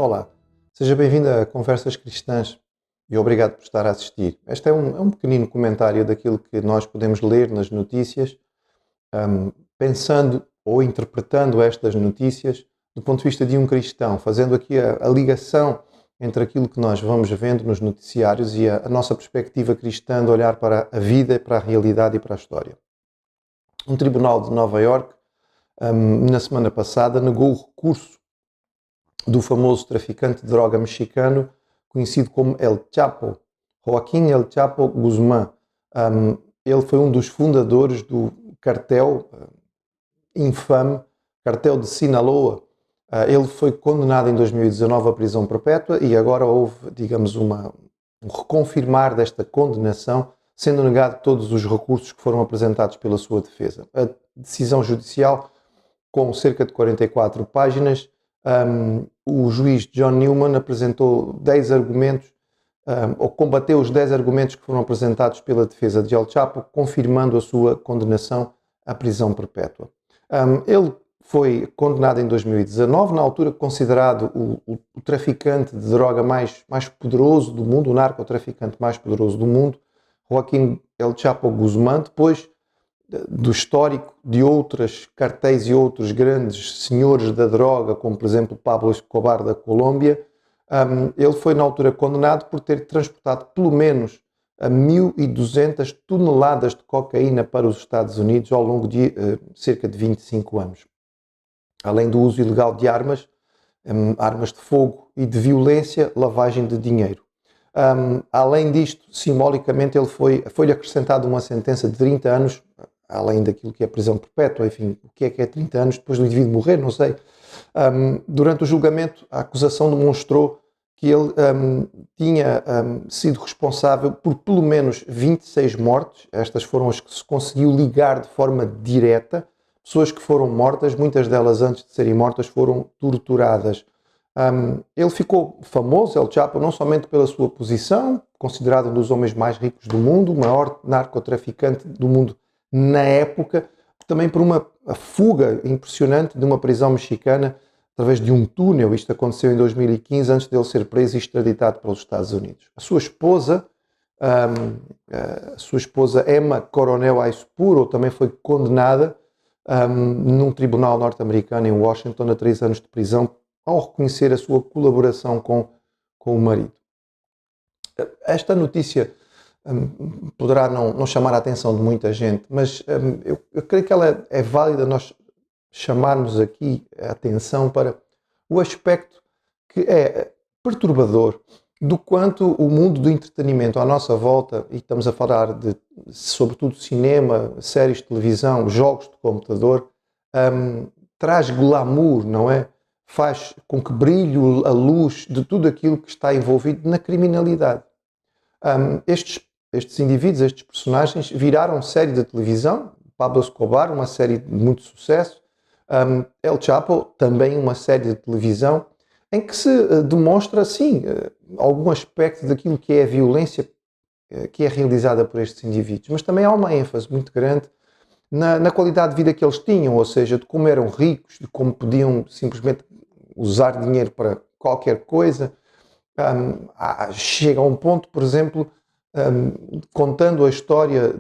Olá, seja bem-vindo a Conversas Cristãs e obrigado por estar a assistir. Este é um pequenino comentário daquilo que nós podemos ler nas notícias, pensando ou interpretando estas notícias do ponto de vista de um cristão, fazendo aqui a ligação entre aquilo que nós vamos vendo nos noticiários e a nossa perspectiva cristã de olhar para a vida, para a realidade e para a história. Um tribunal de Nova Iorque, na semana passada, negou o recurso do famoso traficante de droga mexicano, conhecido como El Chapo, Joaquín El Chapo Guzmán. Ele foi um dos fundadores do cartel infame, cartel de Sinaloa. Ele foi condenado em 2019 à prisão perpétua e agora houve, digamos, um reconfirmar desta condenação, sendo negado todos os recursos que foram apresentados pela sua defesa. A decisão judicial, com cerca de 44 páginas, o juiz John Newman apresentou 10 argumentos, ou combateu os 10 argumentos que foram apresentados pela defesa de El Chapo, confirmando a sua condenação à prisão perpétua. Ele foi condenado em 2019, na altura considerado o traficante de droga mais poderoso do mundo, o narcotraficante mais poderoso do mundo, Joaquín El Chapo Guzmán, depois do histórico de outros cartéis e outros grandes senhores da droga, como por exemplo Pablo Escobar da Colômbia. Ele foi na altura condenado por ter transportado pelo menos 1.200 toneladas de cocaína para os Estados Unidos ao longo de cerca de 25 anos. Além do uso ilegal de armas de fogo e de violência, lavagem de dinheiro. Além disto, simbolicamente, foi-lhe acrescentada uma sentença de 30 anos, além daquilo que é prisão perpétua, enfim, o que é 30 anos depois do indivíduo morrer, não sei. Durante o julgamento, a acusação demonstrou que ele tinha sido responsável por pelo menos 26 mortes. Estas foram as que se conseguiu ligar de forma direta. Pessoas que foram mortas, muitas delas antes de serem mortas, foram torturadas. Ele ficou famoso, El Chapo, não somente pela sua posição, considerado um dos homens mais ricos do mundo, o maior narcotraficante do mundo na época, também por uma fuga impressionante de uma prisão mexicana através de um túnel. Isto aconteceu em 2015, antes de ele ser preso e extraditado pelos Estados Unidos. A sua esposa Emma Coronel Aispuro, também foi condenada num tribunal norte-americano em Washington a 3 anos de prisão ao reconhecer a sua colaboração com o marido. Esta notícia poderá não chamar a atenção de muita gente, mas eu creio que ela é válida nós chamarmos aqui a atenção para o aspecto que é perturbador do quanto o mundo do entretenimento à nossa volta, e estamos a falar de, sobretudo, cinema, séries de televisão, jogos de computador, traz glamour, não é? Faz com que brilhe a luz de tudo aquilo que está envolvido na criminalidade. Estes indivíduos, estes personagens, viraram série de televisão. Pablo Escobar, uma série de muito sucesso. El Chapo, também uma série de televisão, em que se demonstra, sim, algum aspecto daquilo que é a violência que é realizada por estes indivíduos. Mas também há uma ênfase muito grande na qualidade de vida que eles tinham, ou seja, de como eram ricos, de como podiam simplesmente usar dinheiro para qualquer coisa. Chega a um ponto, por exemplo, contando a história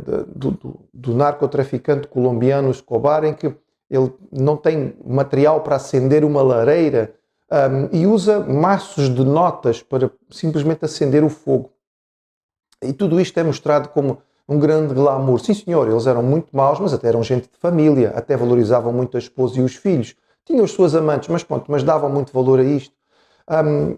do narcotraficante colombiano Escobar, em que ele não tem material para acender uma lareira e usa maços de notas para simplesmente acender o fogo. E tudo isto é mostrado como um grande glamour. Sim, senhor, eles eram muito maus, mas até eram gente de família, até valorizavam muito a esposa e os filhos. Tinham as suas amantes, mas davam muito valor a isto.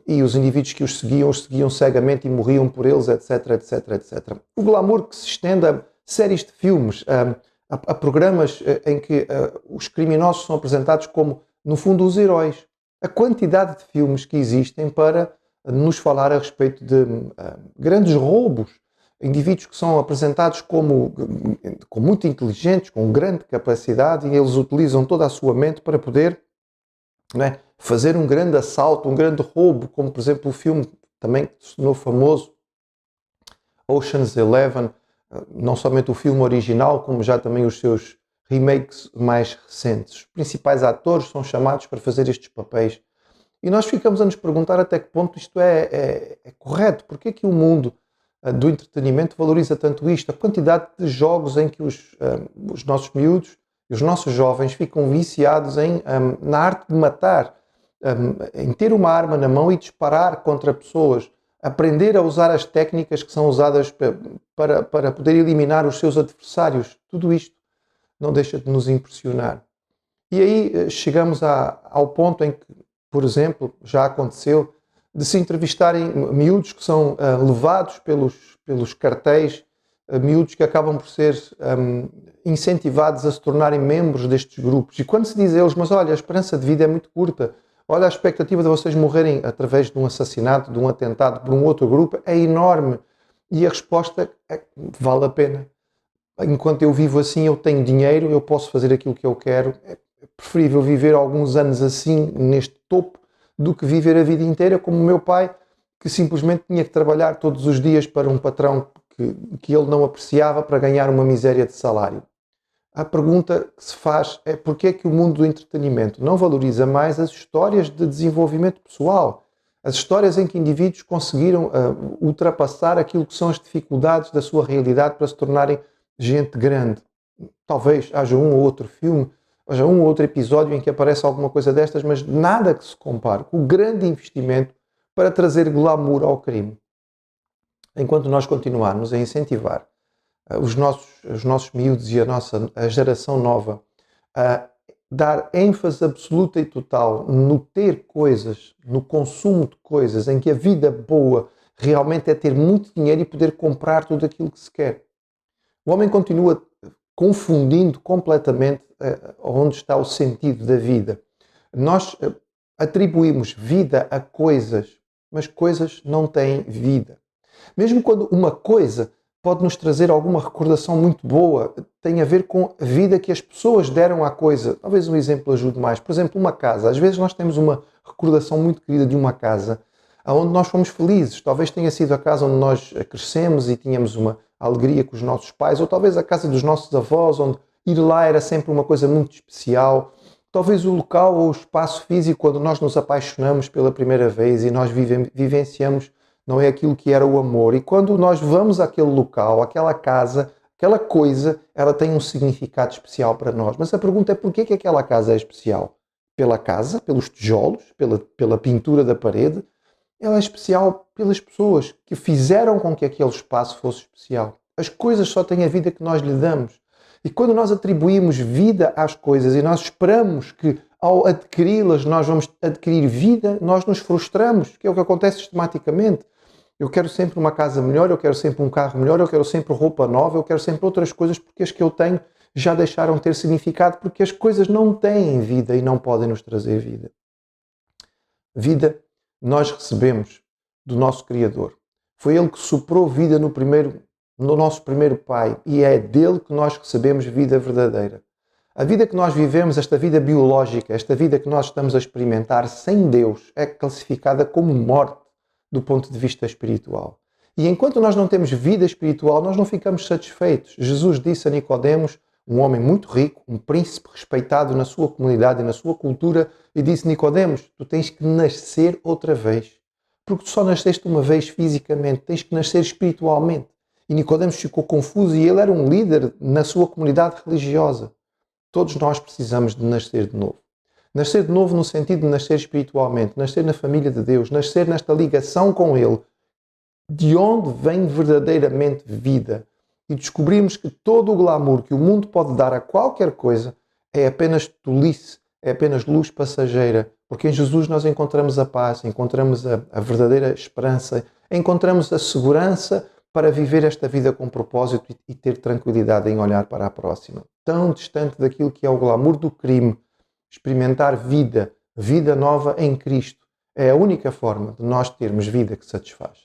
E os indivíduos que os seguiam cegamente e morriam por eles, etc, etc, etc. O glamour que se estende a séries de filmes, a programas em que os criminosos são apresentados como, no fundo, os heróis. A quantidade de filmes que existem para nos falar a respeito de grandes roubos, indivíduos que são apresentados como muito inteligentes, com grande capacidade, e eles utilizam toda a sua mente para poder, não é, fazer um grande assalto, um grande roubo, como por exemplo o filme também que se tornou famoso, Ocean's 11, não somente o filme original, como já também os seus remakes mais recentes. Os principais atores são chamados para fazer estes papéis E nós ficamos a nos perguntar até que ponto isto é correto. Porquê que o mundo do entretenimento valoriza tanto isto? A quantidade de jogos em que os nossos miúdos e os nossos jovens ficam viciados na arte de matar, em ter uma arma na mão e disparar contra pessoas, aprender a usar as técnicas que são usadas para poder eliminar os seus adversários. Tudo isto não deixa de nos impressionar. E aí chegamos ao ponto em que, por exemplo, já aconteceu de se entrevistarem miúdos que são levados pelos cartéis, miúdos que acabam por ser incentivados a se tornarem membros destes grupos. E quando se diz a eles, mas olha, a esperança de vida é muito curta, olha, a expectativa de vocês morrerem através de um assassinato, de um atentado por um outro grupo é enorme. E a resposta é: vale a pena. Enquanto eu vivo assim, eu tenho dinheiro, eu posso fazer aquilo que eu quero. É preferível viver alguns anos assim, neste topo, do que viver a vida inteira como o meu pai, que simplesmente tinha que trabalhar todos os dias para um patrão que ele não apreciava para ganhar uma miséria de salário. A pergunta que se faz é: porquê é que o mundo do entretenimento não valoriza mais as histórias de desenvolvimento pessoal? As histórias em que indivíduos conseguiram ultrapassar aquilo que são as dificuldades da sua realidade para se tornarem gente grande. Talvez haja um ou outro filme, haja um ou outro episódio em que apareça alguma coisa destas, mas nada que se compare com o grande investimento para trazer glamour ao crime. Enquanto nós continuarmos a incentivar os nossos miúdos e a geração nova a dar ênfase absoluta e total no ter coisas, no consumo de coisas, em que a vida boa realmente é ter muito dinheiro e poder comprar tudo aquilo que se quer. O homem continua confundindo completamente onde está o sentido da vida. Nós atribuímos vida a coisas, mas coisas não têm vida. Mesmo quando uma coisa pode nos trazer alguma recordação muito boa, tem a ver com a vida que as pessoas deram à coisa. Talvez um exemplo ajude mais. Por exemplo, uma casa. Às vezes nós temos uma recordação muito querida de uma casa onde nós fomos felizes. Talvez tenha sido a casa onde nós crescemos e tínhamos uma alegria com os nossos pais, ou talvez a casa dos nossos avós, onde ir lá era sempre uma coisa muito especial. Talvez o local ou o espaço físico quando nós nos apaixonamos pela primeira vez e nós vivenciamos, não é aquilo que era o amor. E quando nós vamos àquele local, àquela casa, aquela coisa, ela tem um significado especial para nós. Mas a pergunta é: porquê que aquela casa é especial? Pela casa, pelos tijolos, pela pintura da parede? Ela é especial pelas pessoas que fizeram com que aquele espaço fosse especial. As coisas só têm a vida que nós lhe damos. E quando nós atribuímos vida às coisas e nós esperamos que ao adquiri-las nós vamos adquirir vida, nós nos frustramos, que é o que acontece sistematicamente. Eu quero sempre uma casa melhor, eu quero sempre um carro melhor, eu quero sempre roupa nova, eu quero sempre outras coisas porque as que eu tenho já deixaram de ter significado, porque as coisas não têm vida e não podem nos trazer vida. Vida nós recebemos do nosso Criador. Foi Ele que soprou vida no nosso primeiro pai e é dele que nós recebemos vida verdadeira. A vida que nós vivemos, esta vida biológica, esta vida que nós estamos a experimentar sem Deus, é classificada como morte do ponto de vista espiritual. E enquanto nós não temos vida espiritual, nós não ficamos satisfeitos. Jesus disse a Nicodemos, um homem muito rico, um príncipe respeitado na sua comunidade e na sua cultura, e disse: Nicodemos, tu tens que nascer outra vez. Porque tu só nasceste uma vez fisicamente, tens que nascer espiritualmente. E Nicodemos ficou confuso e ele era um líder na sua comunidade religiosa. Todos nós precisamos de nascer de novo. Nascer de novo no sentido de nascer espiritualmente, nascer na família de Deus, nascer nesta ligação com Ele, de onde vem verdadeiramente vida. E descobrirmos que todo o glamour que o mundo pode dar a qualquer coisa é apenas tolice, é apenas luz passageira. Porque em Jesus nós encontramos a paz, encontramos a verdadeira esperança, encontramos a segurança para viver esta vida com propósito e ter tranquilidade em olhar para a próxima. Tão distante daquilo que é o glamour do crime, experimentar vida, vida nova em Cristo, é a única forma de nós termos vida que satisfaz.